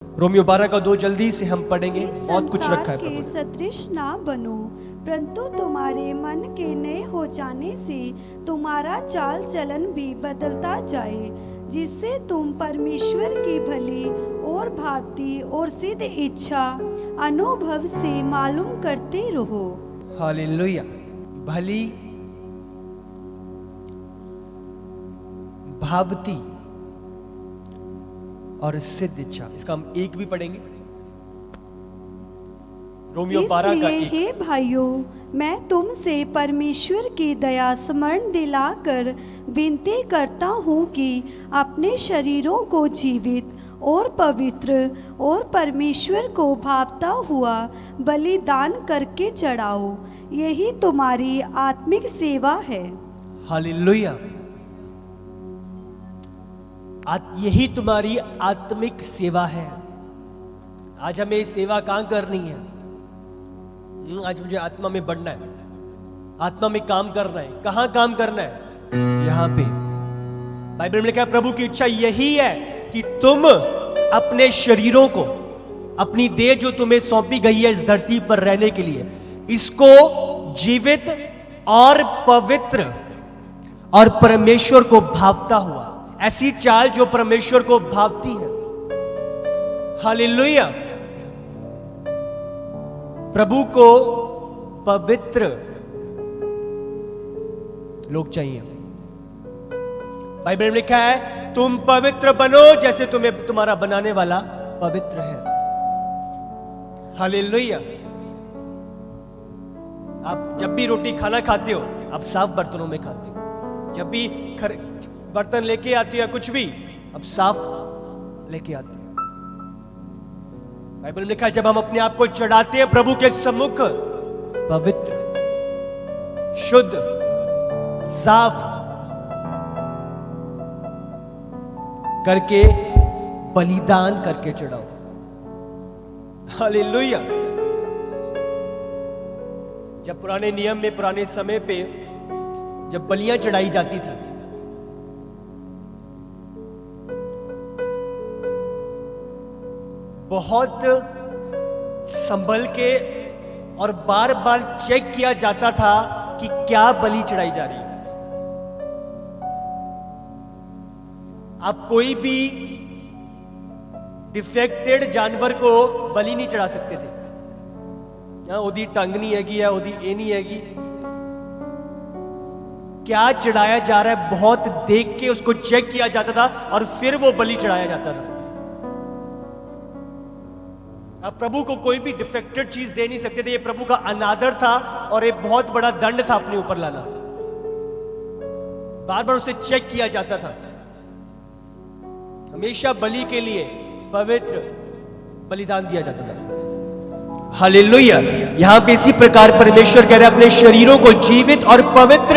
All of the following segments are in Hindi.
रोमियो 12 का 2 जल्दी से हम पढ़ेंगे, बहुत कुछ रखा है संसार के प्रभु। सदृश ना बनो, परंतु तुम्हारे मन के नए हो जाने से तुम्हारा चाल चलन भी बदलता जाए, जिससे तुम परमेश्वर की भली और भांति और सिद्ध इच्छा अनुभव से मालूम करते रहो। हालेलुया। भली भावती और सिद्ध इच्छा, इसका हम एक भी पढ़ेंगे। रोमियो 12 का इसलिए 1। हे भाइयों, मैं तुमसे परमेश्वर की दया स्मरण दिलाकर विनती करता हूँ कि अपने शरीरों को जीवित और पवित्र और परमेश्वर को भावता हुआ बलिदान करके चढ़ाओ, यही तुम्हारी आत्मिक सेवा है। हालेलुया। यही तुम्हारी आत्मिक सेवा है। आज हमें सेवा कहां करनी है? आज मुझे आत्मा में बढ़ना है, आत्मा में काम करना है। कहां काम करना है? यहां पे। बाइबल में लिखा है प्रभु की इच्छा यही है कि तुम अपने शरीरों को, अपनी देह जो तुम्हें सौंपी गई है इस धरती पर रहने के लिए, इसको जीवित और पवित्र और परमेश्वर को भावता हुआ, ऐसी चाल जो परमेश्वर को भावती है। हालेलुया। प्रभु को पवित्र लोग चाहिए। बाइबल में लिखा है तुम पवित्र बनो जैसे तुम्हें तुम्हारा बनाने वाला पवित्र है। हालेलुया। आप जब भी रोटी खाना खाते हो, आप साफ बर्तनों में खाते हो। जब भी बर्तन लेके आते हो या कुछ भी, अब साफ लेके आते हो। बाइबल में लिखा है जब हम अपने आप को चढ़ाते हैं प्रभु के सम्मुख, पवित्र, शुद्ध, साफ करके बलिदान करके चढ़ाओ। हालेलुया। जब पुराने नियम में, पुराने समय पे जब बलियां चढ़ाई जाती थी, बहुत संभल के और बार बार चेक किया जाता था कि क्या बलि चढ़ाई जा रही है। आप कोई भी डिफेक्टेड जानवर को बलि नहीं चढ़ा सकते थे। ओदी टंग नहीं हैगी या ओदी ए नहीं हैगी, क्या चढ़ाया जा रहा है बहुत देख के उसको चेक किया जाता था और फिर वो बलि चढ़ाया जाता था। अब प्रभु को कोई भी डिफेक्टेड चीज दे नहीं सकते थे। ये प्रभु का अनादर था और एक बहुत बड़ा दंड था अपने ऊपर लाना। बार बार उसे चेक किया जाता था। हमेशा बलि के लिए पवित्र बलिदान दिया जाता था। हालेलुया। यहां पे इसी प्रकार परमेश्वर कह रहे हैं अपने शरीरों को जीवित और पवित्र,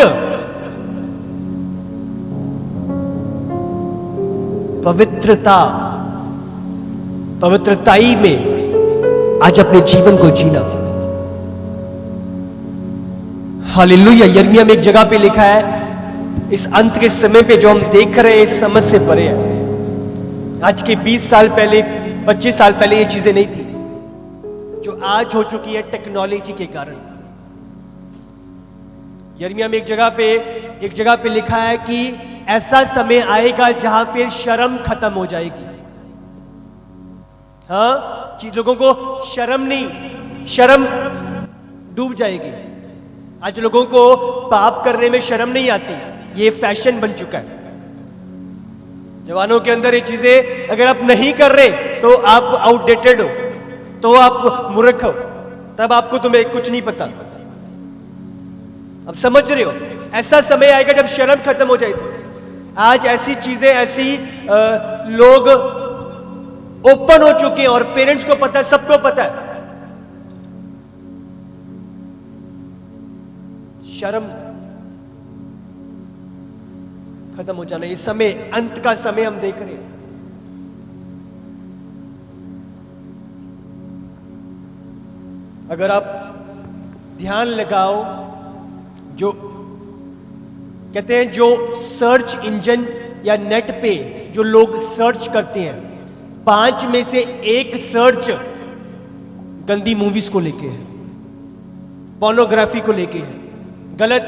पवित्रता, पवित्रताई में आज अपने जीवन को जीना। हालेलुया। यिर्मयाह में एक जगह पे लिखा है, इस अंत के समय पे जो हम देख रहे हैं इस समझ से परे है। आज के 20 साल पहले, 25 साल पहले ये चीजें नहीं थी जो आज हो चुकी है टेक्नोलॉजी के कारण। यिर्मयाह में एक जगह पे लिखा है कि ऐसा समय आएगा जहां पे शर्म खत्म हो जाएगी। हाँ, लोगों को शर्म डूब जाएगी। आज लोगों को पाप करने में शर्म नहीं आती, ये फैशन बन चुका है। जवानों के अंदर ये चीजें अगर आप नहीं कर रहे तो आप आउटडेटेड हो, तो आप मूर्ख हो, तब आपको तुम्हें कुछ नहीं पता। अब समझ रहे हो, ऐसा समय आएगा जब शर्म खत्म हो जाएगी। आज ऐसी चीजें, ऐसी लोग ओपन हो चुके हैं और पेरेंट्स को पता है, सबको पता है। शर्म खत्म हो जाना, इस समय अंत का समय हम देख रहे हैं। अगर आप ध्यान लगाओ, जो कहते हैं जो सर्च इंजन या नेट पे जो लोग सर्च करते हैं, 5 में से 1 सर्च गंदी मूवीज को लेके है, पोर्नोग्राफी को लेके है, गलत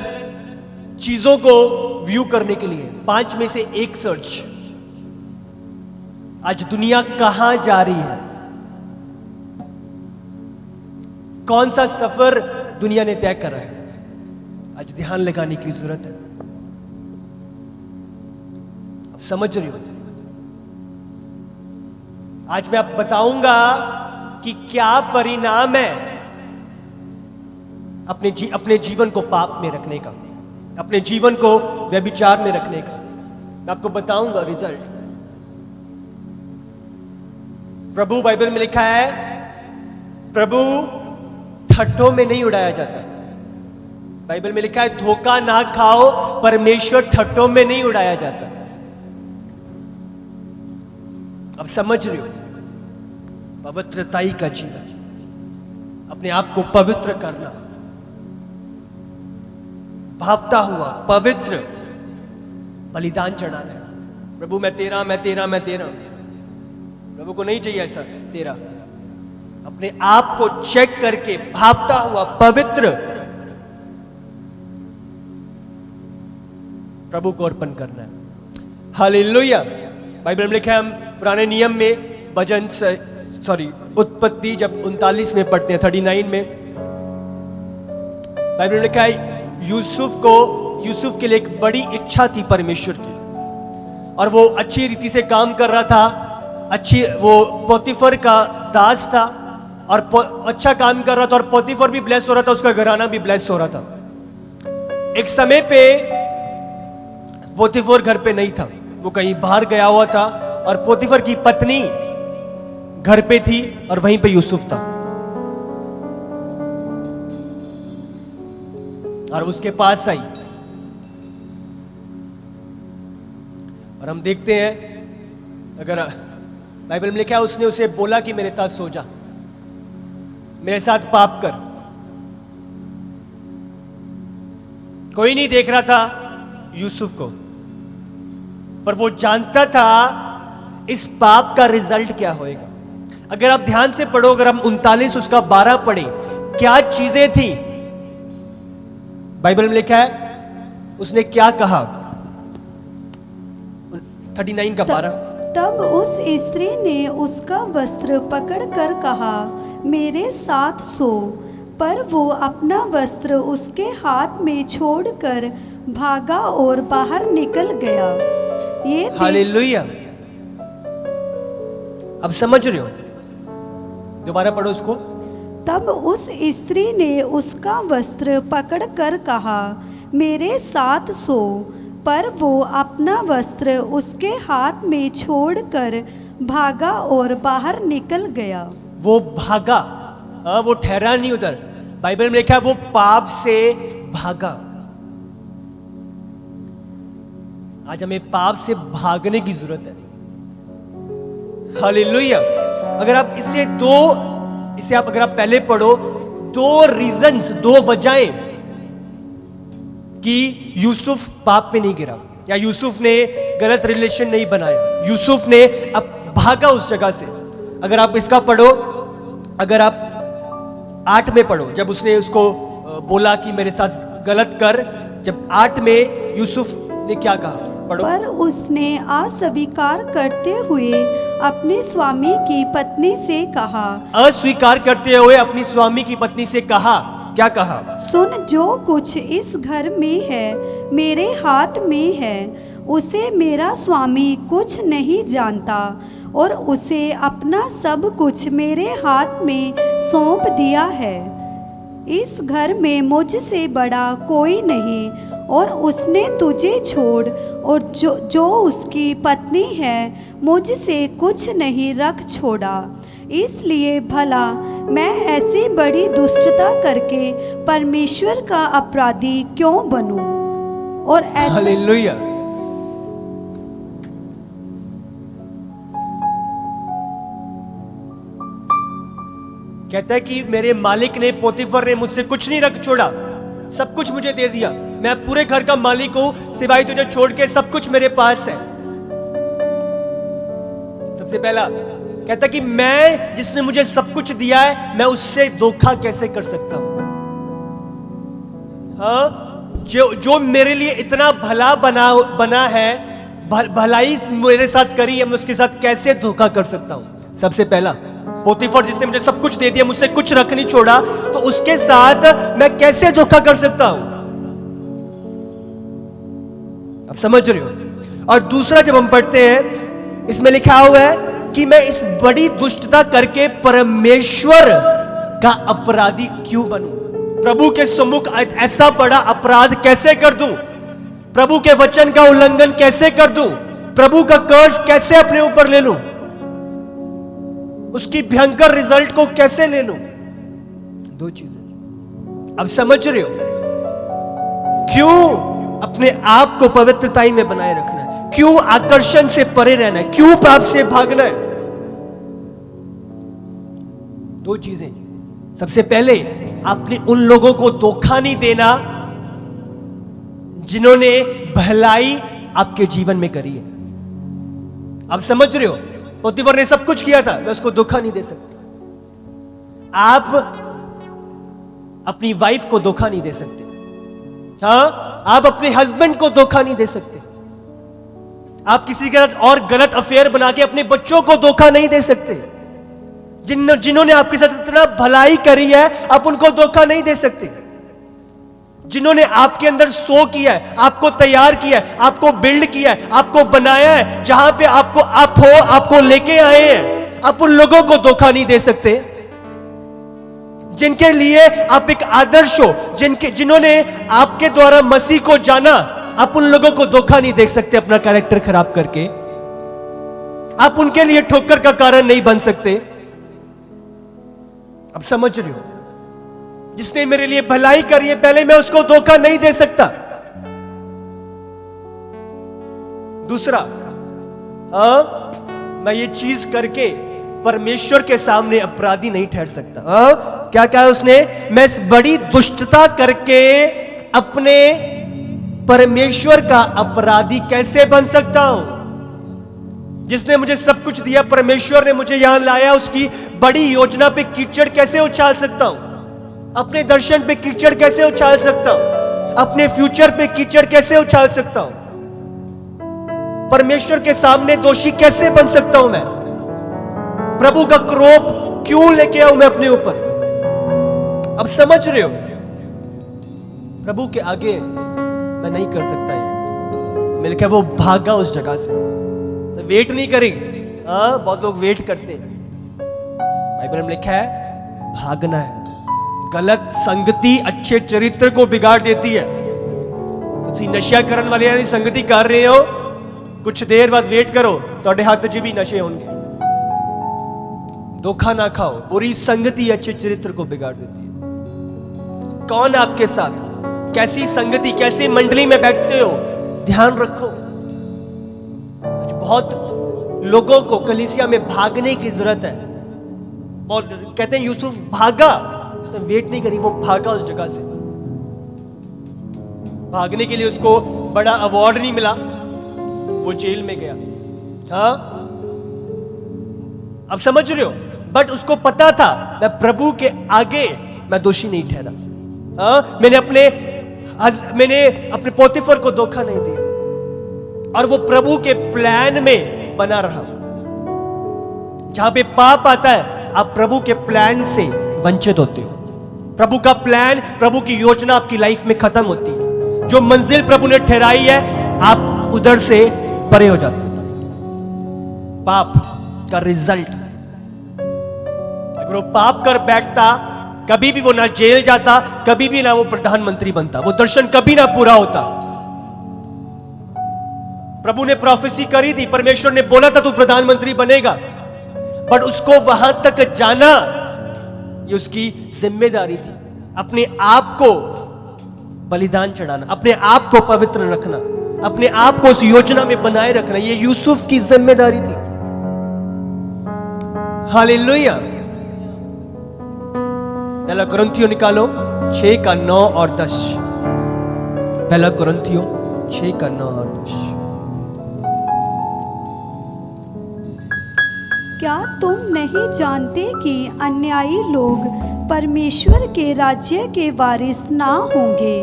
चीजों को व्यू करने के लिए। 5 में से 1 सर्च। आज दुनिया कहां जा रही है? कौन सा सफर दुनिया ने तय करा है? आज ध्यान लगाने की जरूरत है। अब समझ रही हो? आज मैं आप बताऊंगा कि क्या परिणाम है अपने जीवन को पाप में रखने का, अपने जीवन को व्यभिचार में रखने का। मैं आपको बताऊंगा रिजल्ट। प्रभु बाइबल में लिखा है, प्रभु ठट्ठों में नहीं उड़ाया जाता। बाइबल में लिखा है, धोखा ना खाओ, परमेश्वर ठट्ठों में नहीं उड़ाया जाता। अब समझ रहे हो? पवित्रताई का जीवन, अपने आप को पवित्र करना, भावता हुआ पवित्र बलिदान चढ़ाना है। प्रभु मैं तेरा, मैं तेरा, मैं तेरा। प्रभु को नहीं चाहिए ऐसा तेरा। अपने आप को चेक करके भावता हुआ पवित्र प्रभु को अर्पण करना है। हालेलुया। बाइबल में लिखा है, हम पुराने नियम में भजन उत्पत्ति जब 39 में पढ़ते हैं, 39 में बाइबल में लिखा है, यूसुफ के लिए एक बड़ी इच्छा थी परमेश्वर की, और वो अच्छी रीति से काम कर रहा था। वो पोतीफर का दास था और अच्छा काम कर रहा था, और पोतीफर भी ब्लेस हो रहा था, उसका घराना भी ब्लेस हो रहा था। एक समय पे पोतीफर घर पे नहीं था, वो कहीं बाहर गया हुआ था, और पोतीफर की पत्नी घर पे थी और वहीं पे यूसुफ था। और उसके पास आई, और हम देखते हैं, अगर बाइबल में लिखा है, उसने उसे बोला कि मेरे साथ सो जा, मेरे साथ पाप कर। कोई नहीं देख रहा था यूसुफ को, पर वो जानता था इस पाप का रिजल्ट क्या होएगा। अगर आप ध्यान से पढ़ो, अगर हम 39 उसका 12 पढ़े, क्या चीजें थी बाइबल में लिखा है, उसने क्या कहा? 39 का 12। तब उस स्त्री ने उसका वस्त्र पकड़कर कहा, मेरे साथ सो। पर वो अपना वस्त्र उसके हाथ में छोड़कर भागा और बाहर निकल गया। ये हालेलुया। अब समझ रहे हो? दोबारा पढ़ो उसको। तब उस स्त्री ने उसका वस्त्र पकड़कर कहा, मेरे साथ सो। पर वो अपना वस्त्र उसके हाथ में छोड़कर भागा और बाहर निकल गया। वो भागा, वो ठहरा नहीं उधर। बाइबल में लिखा है, वो पाप से भागा। आज हमें पाप से भागने की जरूरत है। हालेलुया। अगर आप अगर आप पहले पढ़ो, 2 रीजंस, 2 वजहें कि यूसुफ पाप में नहीं गिरा, या यूसुफ ने गलत रिलेशन नहीं बनाया, यूसुफ ने अब भागा उस जगह से। अगर आप इसका पढ़ो, अगर आप 8 में पढ़ो, जब उसने उसको बोला कि मेरे साथ गलत कर, जब 8 में यूसुफ ने क्या कहा, पढ़ो। पर उसने अस्वीकार करते हुए अपने स्वामी की पत्नी से कहा, अस्वीकार करते हुए अपनी स्वामी की पत्नी से कहा, क्या कहा? सुन, जो कुछ इस घर में है मेरे हाथ में है, उसे मेरा स्वामी कुछ नहीं जानता, और उसे अपना सब कुछ मेरे हाथ में सौंप दिया है। इस घर में मुझसे बड़ा कोई नहीं, और उसने तुझे छोड़ और जो उसकी पत्नी है मुझसे कुछ नहीं रख छोड़ा। इसलिए भला मैं ऐसी बड़ी दुष्टता करके परमेश्वर का अपराधी क्यों बनूं? और ऐसा हालेलुया। कहता है कि मेरे मालिक ने, पोतीफर ने मुझसे कुछ नहीं रख छोड़ा, सब कुछ मुझे दे दिया। मैं पूरे घर का मालिक हूं, सिवाय तुझे छोड़ के सब कुछ मेरे पास है। सबसे पहला कहता कि मैं, जिसने मुझे सब कुछ दिया है, मैं उससे धोखा कैसे कर सकता हूं? हाँ, जो मेरे लिए इतना भला बना है, भलाई मेरे साथ करी है, मैं उसके साथ कैसे धोखा कर सकता हूं? सबसे पहला, पोतीफर जिसने मुझे सब कुछ दे दिया, मुझसे कुछ रख नहीं छोड़ा, तो उसके साथ मैं कैसे धोखा कर सकता हूं? आप समझ रहे हो? और दूसरा जब हम पढ़ते हैं, इसमें लिखा हुआ है कि मैं इस बड़ी दुष्टता करके परमेश्वर का अपराधी क्यों बनूं? प्रभु के सम्मुख ऐसा बड़ा अपराध कैसे कर दूं? प्रभु के वचन का उल्लंघन कैसे कर दूं? प्रभु का कर्ज कैसे अपने ऊपर ले लूं? उसकी भयंकर रिजल्ट को कैसे ले लूं? दो चीजें। अब समझ रहे हो क्यों अपने आप को पवित्रताई में बनाए रखना है? क्यों आकर्षण से परे रहना है? क्यों पाप से भागना है? दो चीजें। सबसे पहले, आपने उन लोगों को धोखा नहीं देना जिन्होंने भलाई आपके जीवन में करी है। आप समझ रहे हो? पोतीफर ने सब कुछ किया था, मैं उसको धोखा नहीं दे सकता। आप अपनी वाइफ को धोखा नहीं दे सकते। हाँ, आप अपने हस्बैंड को धोखा नहीं दे सकते। आप किसी के साथ और गलत अफेयर बना के अपने बच्चों को धोखा नहीं दे सकते। जिन्होंने आपके साथ इतना भलाई करी है, आप उनको धोखा नहीं दे सकते। जिन्होंने आपके अंदर सो किया है, आपको तैयार किया है, आपको बिल्ड किया है, आपको बनाया है, जहां पे आपको लेके आए हैं, आप उन लोगों को धोखा नहीं दे सकते। जिनके लिए आप एक आदर्श हो, जिन्होंने आपके द्वारा मसीह को जाना, आप उन लोगों को धोखा नहीं दे सकते अपना कैरेक्टर खराब करके। आप उनके लिए ठोकर का कारण नहीं बन सकते। अब समझ रहे हो? जिसने मेरे लिए भलाई करी है, पहले मैं उसको धोखा नहीं दे सकता। दूसरा, मैं ये चीज करके परमेश्वर के सामने अपराधी नहीं ठहर सकता। क्या कहा उसने? मैं इस बड़ी दुष्टता करके अपने परमेश्वर का अपराधी कैसे बन सकता हूं? जिसने मुझे सब कुछ दिया, परमेश्वर ने मुझे यहां लाया, उसकी बड़ी योजना पे कीचड़ कैसे उछाल सकता हूं? अपने दर्शन पे कीचड़ कैसे उछाल सकता हूं? अपने फ्यूचर पे कीचड़ कैसे उछाल सकता हूं? परमेश्वर के सामने दोषी कैसे बन सकता हूं मैं? प्रभु का क्रोध क्यों लेके आऊं मैं अपने ऊपर? अब समझ रहे हो? प्रभु के आगे मैं नहीं कर सकता ये। मैंने कहा वो भागा उस जगह से, वेट नहीं करी। बहुत लोग वेट करते हैं। बाइबल में लिखा है भागना है। गलत संगति अच्छे चरित्र को बिगाड़ देती है। तुसी नशा करने वाले यानी संगति कर रहे हो, कुछ देर बाद वेट करो, ਤੁਹਾਡੇ ਹੱਥ 'ਚ भी नशे होंगे। धोखा ना खाओ। बुरी संगति अच्छे चरित्र को बिगाड़ देती है। कौन आपके साथ, कैसी संगति, कैसी मंडली में बैठते हो, ध्यान रखो। बहुत लोगों को कलीसिया में भागने की जरूरत है। और कहते हैं यूसुफ भागा, उसने वेट नहीं करी, वो भागा उस जगह से। भागने के लिए उसको बड़ा अवार्ड नहीं मिला, वो जेल में गया। हाँ, अब समझ रहे हो? बट उसको पता था मैं प्रभु के आगे मैं दोषी नहीं ठहरा। हाँ, मैंने अपने पोतीफर को धोखा नहीं दिया, और वो प्रभु के प्लान में बना रहा। जहां पे पाप आता है, आप प्रभु के प्लान से वंचित होते हो। प्रभु का प्लान, प्रभु की योजना आपकी लाइफ में खत्म होती है। जो मंजिल प्रभु ने ठहराई है, आप उधर से परे हो जाते हो। पाप का रिजल्ट, अगर वो पाप कर बैठता, कभी भी वो ना जेल जाता, कभी भी ना वो प्रधानमंत्री बनता, वो दर्शन कभी ना पूरा होता। प्रभु ने प्रोफेसी करी थी, परमेश्वर ने बोला था तू प्रधानमंत्री बनेगा, बट उसको वहां तक जाना ये उसकी जिम्मेदारी थी। अपने आप को बलिदान चढ़ाना, अपने आप को पवित्र रखना, अपने आप को उस योजना में बनाए रखना, ये यूसुफ की जिम्मेदारी थी। हालेलुया। पहला कुरिन्थियों निकालो 6 का 9 और 10। पहला कुरिन्थियों 6 का 9 और 10। क्या तुम नहीं जानते कि अन्यायी लोग परमेश्वर के राज्य के वारिस ना होंगे?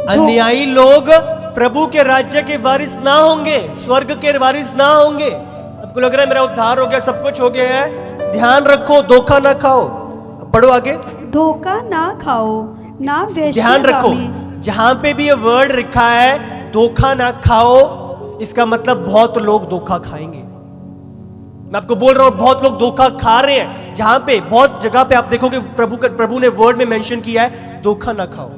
अन्यायी लोग प्रभु के राज्य के वारिस ना होंगे, स्वर्ग के वारिस ना होंगे। आपको लग रहा है मेरा उद्धार हो गया, सब कुछ हो गया है? ध्यान रखो, धोखा ना खाओ। पढ़ो आगे। धोखा ना खाओ, ना ध्यान रखो, वेश्यागामी। जहां पे भी ये वर्ड लिखा है धोखा ना खाओ, इसका मतलब बहुत लोग धोखा खाएंगे। मैं आपको बोल रहा हूं, बहुत लोग धोखा खा रहे हैं। जहां पे बहुत जगह पे आप देखोगे प्रभु ने वर्ड में मेंशन किया है धोखा ना खाओ।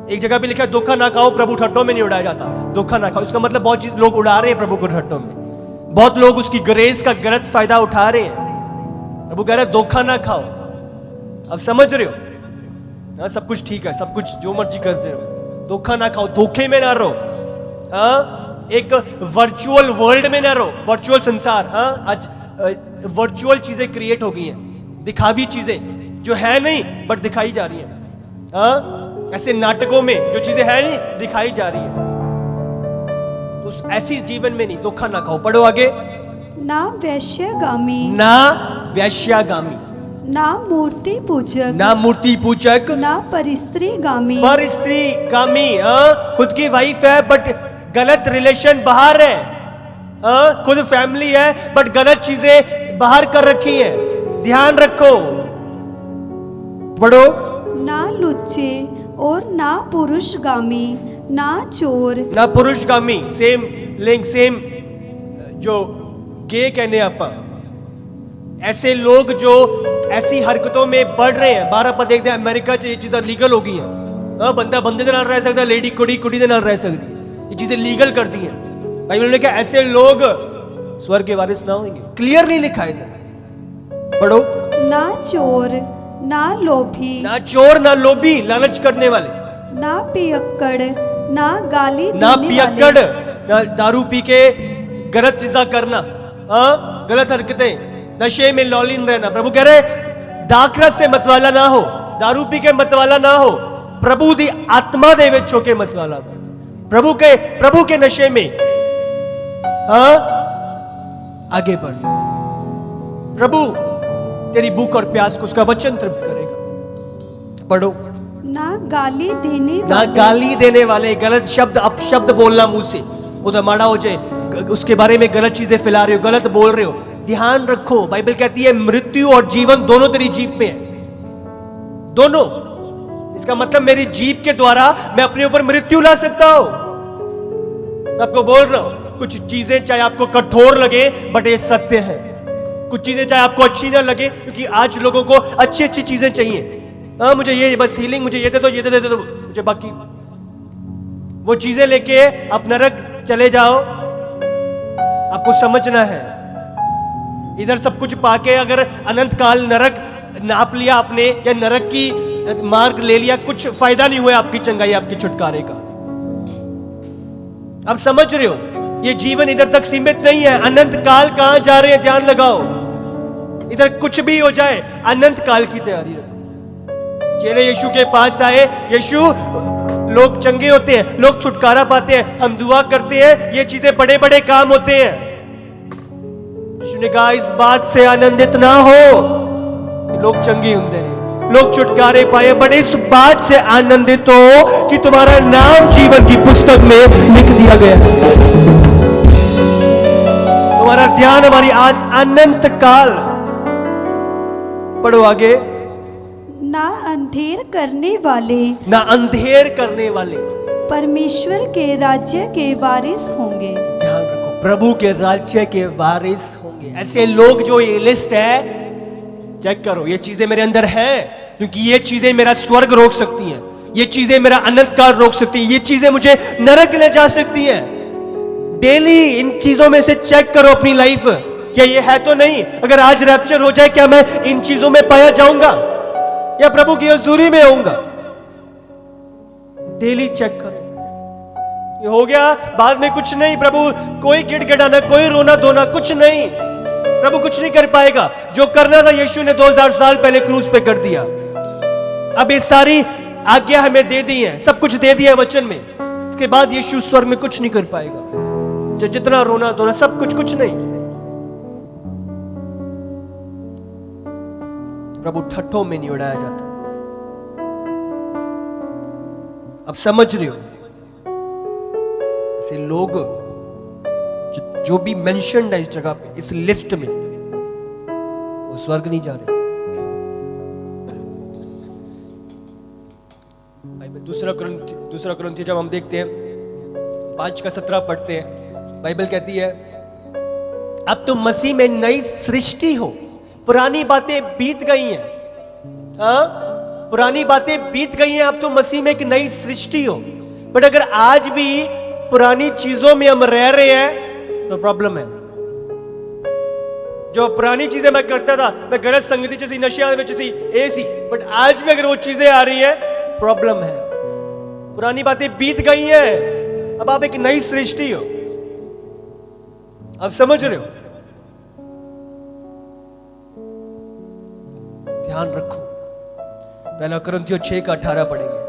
एक जगह पे लिखा है धोखा ना खाओ, प्रभु ठट्टों में नहीं उड़ाया जाता। धोखा ना खाओ, इसका मतलब बहुत चीज लोग उड़ा रहे हैं प्रभु को ठट्टों में। बहुत लोग उसकी ग्रेस का गलत फायदा उठा रहे हैं। प्रभु कह रहे हैं धोखा ना खाओ। अब समझ रहे हो? हाँ, सब कुछ ठीक है, सब कुछ जो मर्जी करते रहो, धोखा ना खाओ, धोखे में ना रहो। हाँ, एक वर्चुअल वर्ल्ड में ना रहो, वर्चुअल संसार। हाँ, आज वर्चुअल चीजें क्रिएट हो गई हैं, दिखावी चीजें जो है नहीं बट दिखाई जा रही हैं। हाँ, ऐसे नाटकों में जो चीजें है नहीं दिखाई जा रही है। तो उस ऐसी जीवन में नहीं, धोखा ना खाओ। पढ़ो आगे। ना वेश्यागामी, ना वैश्यागामी, ना मूर्ति पूजक, ना मूर्ति पूजक, ना परिस्त्रीगामी, पर स्त्री गामी। खुद की वाइफ है बट गलत रिलेशन बाहर है। खुद फैमिली है बट गलत चीजें बाहर कर रखी है। ध्यान रखो, पढ़ो। ना लुच्चे और ना पुरुषगामी, ना चोर, ना पुरुषगामी, सेम लिंग, सेम जो गे कहने आपा। ऐसे लोग जो ऐसी हरकतों में बढ़ रहे हैं। 12 पद देखते हैं, अमेरिका च ये चीज़ें लीगल हो गई हैं। बंदा बंदे के नाल रह सकता, लेडी कुड़ी कुड़ी के नाल रह सकती है। ये चीजें लीगल कर दी हैं। बाइबल ने कहा ऐसे लोग स्वर्ग के वारिस ना होंगे। क्लियरली लिखा है इधर, पढ़ो। ना चोर, ना लोभी, ना चोर, ना लोभी, लालच करने वाले, ना पियक्कड़, ना गाली ना देने पियक्कड़, वाले, ना दारू पी के गलत चीजा करना, गलत हरकतें, नशे में लॉलिन रहना। प्रभु कह रहे दाखरस से मतवाला ना हो, दारू पी के मतवाला ना हो, प्रभु दी आत्मा दे विच होके मतवाला हो। प्रभु के नशे में आगे बढ़। प्रभु तेरी भूख और प्यास को उसका वचन तृप्त करेगा। पढ़ो। ना गाली देने ना वाले, गाली देने वाले, गलत शब्द अपशब्द बोलना मुंह से, उधर माड़ा हो जाए, उसके बारे में गलत चीजें फैला रहे हो, गलत बोल रहे हो। ध्यान रखो, बाइबल कहती है मृत्यु और जीवन दोनों तेरी जीभ में है, दोनों। इसका मतलब मेरी जीभ के द्वारा मैं अपने ऊपर मृत्यु ला सकता हूं। मैं आपको बोल रहा हूं, कुछ चीजें चाहे आपको कठोर लगे बट ये सत्य है। कुछ चीजें चाहे आपको अच्छी ना लगे, क्योंकि आज लोगों को अच्छी अच्छी चीजें चाहिए। मुझे ये बस हीलिंग, मुझे ये दे दो, ये दे दो, मुझे बाकी वो चीजें लेके आप नरक चले जाओ। आपको समझना है, इधर सब कुछ पाके अगर अनंत काल नरक नाप लिया आपने या नरक की मार्ग ले लिया, कुछ फायदा नहीं हुआ आपकी चंगाई, आपके छुटकारे का। आप समझ रहे हो, ये जीवन इधर तक सीमित नहीं है। अनंत काल कहां जा रहे हैं, ध्यान लगाओ। इधर कुछ भी हो जाए, अनंत काल की तैयारी रखो। चेले यीशु के पास आए, यीशु लोग चंगे होते हैं, लोग छुटकारा पाते हैं, हम दुआ करते हैं, ये चीजें बड़े बड़े काम होते हैं। यीशु ने कहा इस बात से आनंदित ना हो कि लोग चंगे होते रहे, लोग छुटकारे पाए, बट इस बात से आनंदित हो कि तुम्हारा नाम जीवन की पुस्तक में लिख दिया गया। तुम्हारा ध्यान हमारी आज अनंत काल। पढ़ो आगे। ना अंधेर करने वाले, ना अंधेर करने वाले परमेश्वर के राज्य के वारिस होंगे। ध्यान रखो, प्रभु के राज्य के वारिस होंगे। ऐसे लोग जो ये लिस्ट है, चेक करो, ये चीजें मेरे अंदर है, क्योंकि ये चीजें मेरा स्वर्ग रोक सकती हैं, ये चीजें मेरा अनंत काल रोक सकती हैं, ये चीजें मुझे नरक ले जा सकती हैं। डेली इन चीजों में से चेक करो अपनी लाइफ, क्या ये है तो नहीं। अगर आज रैप्चर हो जाए, क्या मैं इन चीजों में पाया जाऊंगा या प्रभु की हजूरी में होऊंगा? डेली चेक करो। ये हो गया, बाद में कुछ नहीं, प्रभु कोई गिड़गिड़ाना, कोई रोना धोना, कुछ नहीं, प्रभु कुछ नहीं कर पाएगा। जो करना था यीशु ने 2000 साल पहले क्रूस पे कर दिया। अब ये सारी आज्ञा हमें दे दी है, सब कुछ दे दिया है वचन में। इसके बाद यीशु स्वर्ग में कुछ नहीं कर पाएगा। जो जितना रोना धोना सब कुछ, कुछ नहीं। प्रभु ठट्ठों में नहीं उड़ाया जाता। अब समझ रहे हो, ऐसे लोग जो भी मेंशन्ड है इस जगह पे, इस लिस्ट में, वो स्वर्ग नहीं जा रहे। दूसरा कुरिन्थी जब हम देखते हैं 5:17 पढ़ते हैं, बाइबल कहती है अब तुम मसीह में नई सृष्टि हो, पुरानी बातें बीत गई हैं। हाँ, पुरानी बातें बीत गई हैं, अब तुम मसीह में एक नई सृष्टि हो। बट अगर आज भी पुरानी चीजों में हम रह रहे हैं तो प्रॉब्लम है। जो पुरानी चीजें मैं करता था, मैं गलत संगति जैसी, नशे जैसी, ऐसी, बट आज भी अगर वो चीजें आ रही है, प्रॉब्लम है। पुरानी बातें बीत गई हैं, अब आप एक नई सृष्टि हो। आप समझ रहे हो? ध्यान रखो। पहला कुरिन्थियों 6:18 पढ़ेंगे।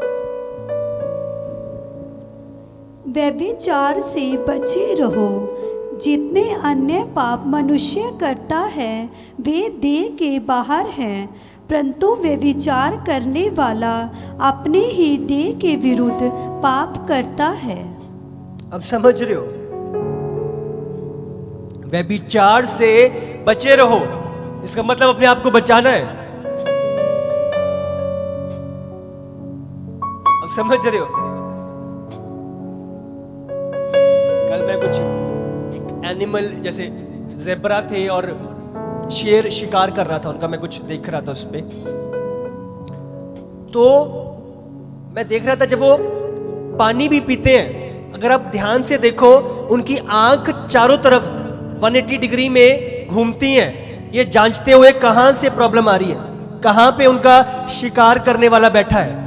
व्यभिचार से बचे रहो। जितने अन्य पाप मनुष्य करता है वे देह के बाहर हैं, परंतु व्यभिचार करने वाला अपने ही देह के विरुद्ध पाप करता है। अब समझ रहे हो? व्यभिचार से बचे रहो, इसका मतलब अपने आप को बचाना है। अब समझ रहे हो? कल मैं कुछ एनिमल जैसे ज़ेब्रा थे और शेर शिकार कर रहा था उनका, मैं कुछ देख रहा था उस पे। तो मैं देख रहा था जब वो पानी भी पीते हैं, अगर आप ध्यान से देखो उनकी आंख चारों तरफ 180 डिग्री में घूमती हैं, ये जांचते हुए कहां से प्रॉब्लम आ रही है, कहां पे उनका शिकार करने वाला बैठा है।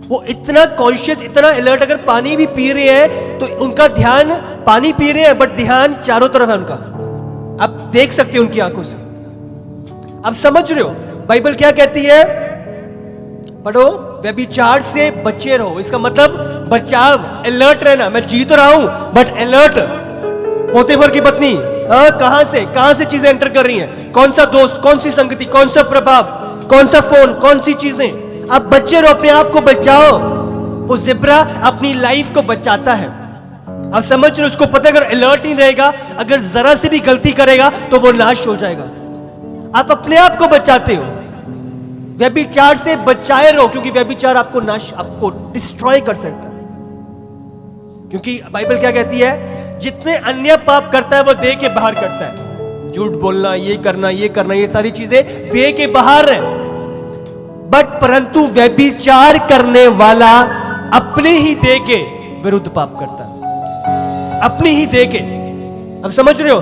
वो इतना कॉन्शियस, इतना अलर्ट, अगर पानी भी पी रहे हैं तो उनका ध्यान, पानी पी रहे हैं बट ध्यान चारों तरफ है उनका। आप देख सकते हैं उनकी आंखों से। आप समझ रहे हो बाइबल क्या कहती है? पढ़ो, व्यभिचार से बचे रहो, इसका मतलब बचाव, अलर्ट रहना। मैं जी तो रहा हूं बट अलर्ट। पोतीफर की पत्नी, कहां से चीजें एंटर कर रही हैं, कौन सा दोस्त, कौन सी संगति, कौन सा प्रभाव, कौन सा फोन, कौन सी चीजें। आप बच्चे रहो, अपने आप को बचाओ। वो ज़ेब्रा अपनी लाइफ को बचाता है। आप समझ रहे हो? उसको पता है अगर अलर्ट नहीं रहेगा, अगर जरा से भी गलती करेगा तो वो नाश हो जाएगा। आप अपने आप को बचाते हो। व्यभिचार से बचाए रहो, क्योंकि व्यभिचार आपको नाश, आपको डिस्ट्रॉय कर सकता है। क्योंकि बाइबल क्या कहती है? जितने अन्य पाप करता है वो देह के बाहर करता है। झूठ बोलना, ये करना, ये सारी चीजें देह के बाहर है। बट परंतु व्यभिचार करने वाला अपने ही देह के विरुद्ध पाप करता है, अपनी ही देह के। अब समझ रहे हो?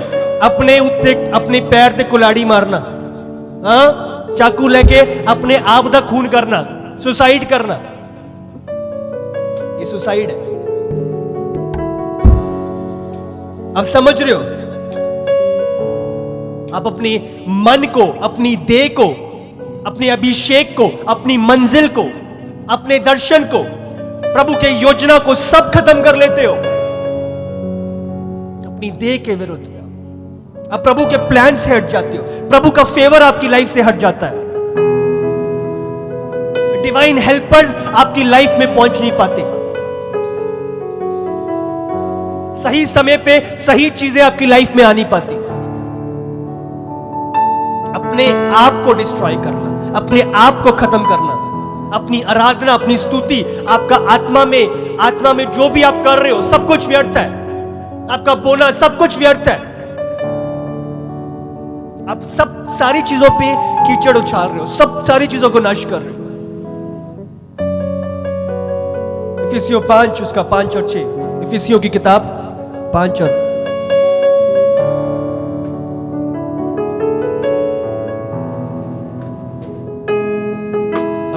अपने पैर पे कुल्हाड़ी मारना, चाकू लेके अपने आप का खून करना, सुसाइड करना, ये सुसाइड है। अब समझ रहे हो? आप अपने मन को, अपनी देह को, अपने अभिषेक को, अपनी मंजिल को, अपने दर्शन को, प्रभु के योजना को सब खत्म कर लेते हो अपनी देह के विरुद्ध। अब प्रभु के प्लान से हट जाते हो, प्रभु का फेवर आपकी लाइफ से हट जाता है। डिवाइन हेल्पर्स आपकी लाइफ में पहुंच नहीं पाते। सही समय पे सही चीजें आपकी लाइफ में आ नहीं पाती। अपने आप को डिस्ट्रॉय करना, अपने आप को खत्म करना, अपनी आराधना, अपनी स्तुति, आपका आत्मा में जो भी आप कर रहे हो सब कुछ व्यर्थ है। आपका बोना सब कुछ व्यर्थ है। आप सब सारी चीजों पे कीचड़ उछाल रहे हो, सब सारी चीजों को नाश कर रहे हो। इफिसियों 5 उसका 5 और 6, इफिसियों की किताब 5 और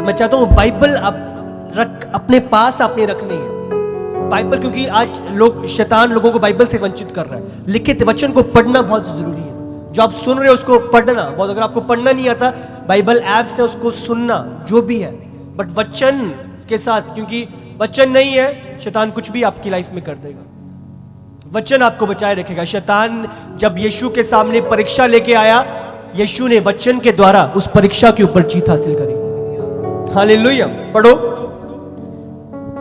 मैं चाहता हूं बाइबल आप अपने पास आपने रखनी है। बाइबल, क्योंकि आज शैतान लोगों को बाइबल से वंचित कर रहा है। लिखित वचन को पढ़ना बहुत जरूरी है। जो आप सुन रहे हो उसको पढ़ना बहुत, अगर आपको पढ़ना नहीं आता, बाइबल ऐप से उसको सुनना जो भी है, बट वचन के साथ, क्योंकि वचन नहीं है शैतान कुछ भी आपकी लाइफ में कर देगा। वचन आपको बचाए रखेगा। शैतान जब यीशु के सामने परीक्षा लेके आया यीशु ने वचन के द्वारा उस परीक्षा के ऊपर जीत हासिल करी। हालेलुया। पढ़ो।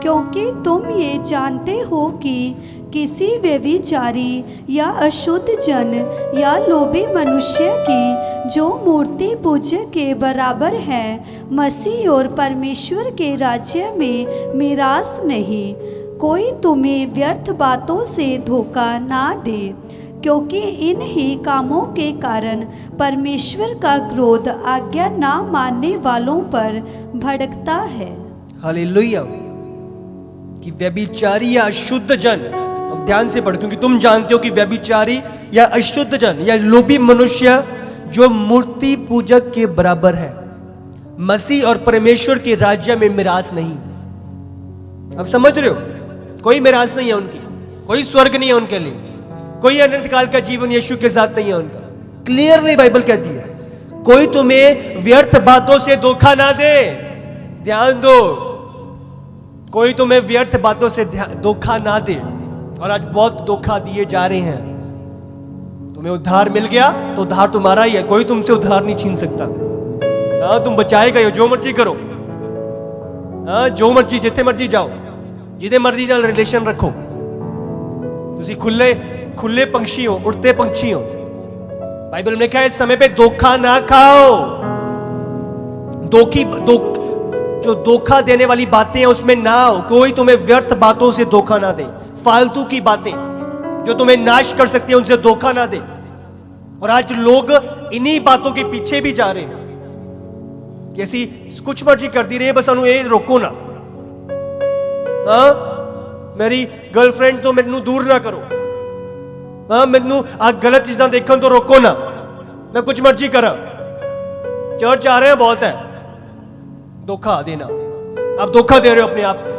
क्योंकि तुम ये जानते हो कि किसी व्यभिचारी या अशुद्ध जन या लोभी मनुष्य की जो मूर्ति पूजक के बराबर है मसीह और परमेश्वर के राज्य में मिरास नहीं। कोई तुम्हें व्यर्थ बातों से धोखा ना दे, क्योंकि इन ही कामों के कारण परमेश्वर का क्रोध आज्ञा ना मानने वालों पर भड़कता है। हालेलुया। कि व्यभिचारी या अशुद्ध जन, अब ध्यान से पढ़ो, क्योंकि तुम जानते हो कि व्यभिचारी या अशुद्ध जन या लोभी मनुष्य जो मूर्ति पूजक के बराबर है मसीह और परमेश्वर के राज्य में मिरास नहीं। अब समझ रहे हो, कोई मिरास नहीं है उनकी, कोई स्वर्ग नहीं है उनके लिए, कोई अनंत काल का जीवन यीशु के साथ नहीं है उनका। क्लियरली बाइबल कहती है कोई तुम्हें व्यर्थ बातों से धोखा ना दे। ध्यान दो, कोई तुम्हें व्यर्थ बातों से धोखा ना दे। और आज बहुत धोखा दिए जा रहे हैं। तुम्हें उद्धार मिल गया तो उद्धार तुम्हारा ही है, कोई तुमसे उद्धार नहीं छीन सकता। हाँ, तुम बचाए गए हो, जो मर्जी करो। हाँ, जो मर्जी जिथे मर्जी जाओ, जिधे मर्जी जाओ रिलेशन रखो। तुसी खुले खुले पंछी हो, उड़ते पंछी हो। बाइबल में क्या है, इस समय पे धोखा ना खाओ। जो धोखा देने वाली बातें हैं उसमें ना हो। कोई तुम्हें व्यर्थ बातों से धोखा ना दे, फालतू की बातें जो तुम्हें नाश कर सकती है उनसे धोखा ना दे। और आज लोग इन्हीं बातों के पीछे भी जा रहे हैं कि ऐसी कुछ मर्जी करती रही, बस अनु ये रोको ना। हाँ, मेरी गर्लफ्रेंड तो मैनू दूर ना करो। हाँ, मैनू आ गलत चीज़ां देखन तो रोको ना, मैं कुछ मर्जी करा। चर्च आ रहे हैं बहुत है। धोखा देना, आप धोखा दे रहे हो अपने आप को,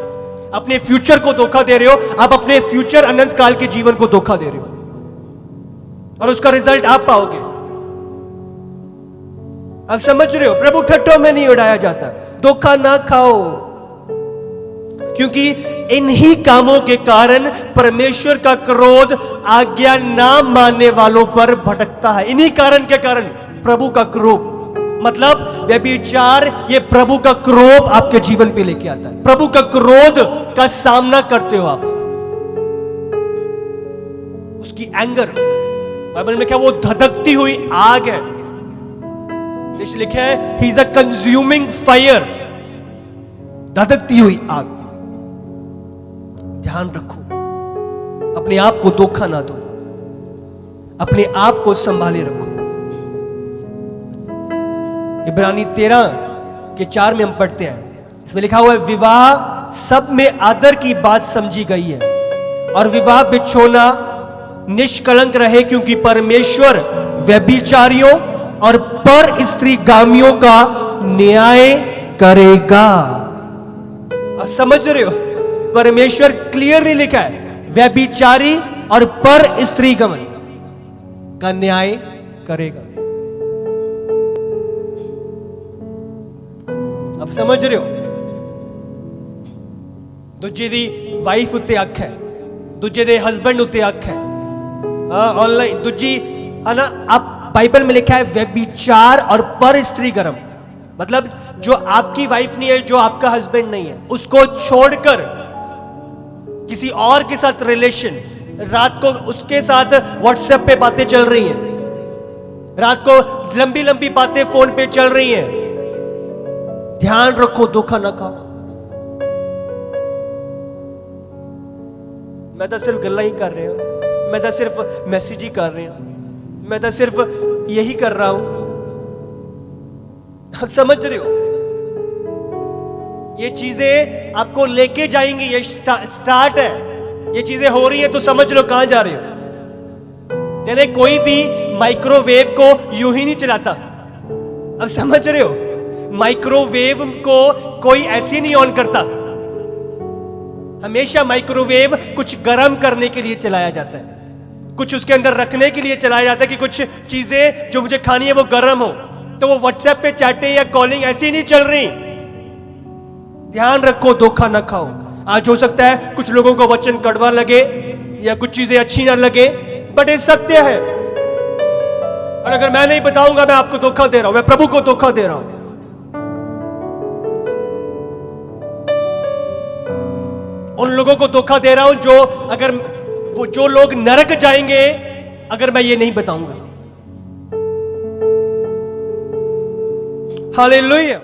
अपने फ्यूचर को धोखा दे रहे हो। आप अपने फ्यूचर अनंत काल के जीवन को धोखा दे रहे हो और उसका रिजल्ट आप पाओगे। आप समझ रहे हो, प्रभु ठट्ठों में नहीं उड़ाया जाता। धोखा ना खाओ, क्योंकि इन्हीं कामों के कारण परमेश्वर का क्रोध आज्ञा ना मानने वालों पर भटकता है। इन्हीं कारण के कारण प्रभु का क्रोध, मतलब व्यभिचार, ये प्रभु का क्रोध आपके जीवन पे लेके आता है। प्रभु का क्रोध का सामना करते हो आप, उसकी एंगर। बाइबल में क्या, वो धधकती हुई आग है। जैसे लिखा है, he is a consuming fire, धधकती हुई आग। ध्यान रखो, अपने आप को धोखा ना दो, अपने आप को संभाले रखो। इब्रानी 13:4 में हम पढ़ते हैं, इसमें लिखा हुआ है, विवाह सब में आदर की बात समझी गई है और विवाह बिछोना निष्कलंक रहे, क्योंकि परमेश्वर व्यभिचारियों और पर स्त्रीगामियों का न्याय करेगा। आप समझ रहे हो, परमेश्वर क्लियरली लिखा है, व्यभिचारी और पर स्त्रीगमन का न्याय करेगा। अब समझ रहे हो, दूजे दी वाइफ उत्ते अख है, दूजे दे हस्बैंड उत्ते अख है। ऑनलाइन दूजी है ना। अब बाइबल में लिखा है व्यभिचार और पर स्त्रीगमन, मतलब जो आपकी वाइफ नहीं है, जो आपका हस्बैंड नहीं है, उसको छोड़कर किसी और के साथ रिलेशन, रात को उसके साथ व्हाट्सएप पे बातें चल रही हैं, रात को लंबी लंबी बातें फोन पे चल रही हैं। ध्यान रखो, धोखा ना खाओ। मैं तो सिर्फ गल्ला ही कर रहे हूं, मैं तो सिर्फ मैसेज ही कर रहे हूं, मैं तो सिर्फ यही कर रहा हूं। आप समझ रहे हो, ये चीजें आपको लेके जाएंगी। ये स्टार्ट है, ये चीजें हो रही है तो समझ लो कहां जा रहे हो। यानी कोई भी माइक्रोवेव को यूं ही नहीं चलाता। अब समझ रहे हो, माइक्रोवेव को कोई ऐसे नहीं ऑन करता। हमेशा माइक्रोवेव कुछ गर्म करने के लिए चलाया जाता है, कुछ उसके अंदर रखने के लिए चलाया जाता है कि कुछ चीजें जो मुझे खानी है वो गर्म हो। तो वो व्हाट्सएप पे चैटिंग या कॉलिंग ऐसी नहीं चल रही। ध्यान रखो, धोखा ना खाओ। आज हो सकता है कुछ लोगों को वचन कड़वा लगे या कुछ चीजें अच्छी ना लगे, बट ये सत्य है। और अगर मैं नहीं बताऊंगा, मैं आपको धोखा दे रहा हूं, मैं प्रभु को धोखा दे रहा हूं। उन लोगों को धोखा दे रहा हूं जो लोग नरक जाएंगे अगर मैं ये नहीं बताऊंगा। हालेलुया।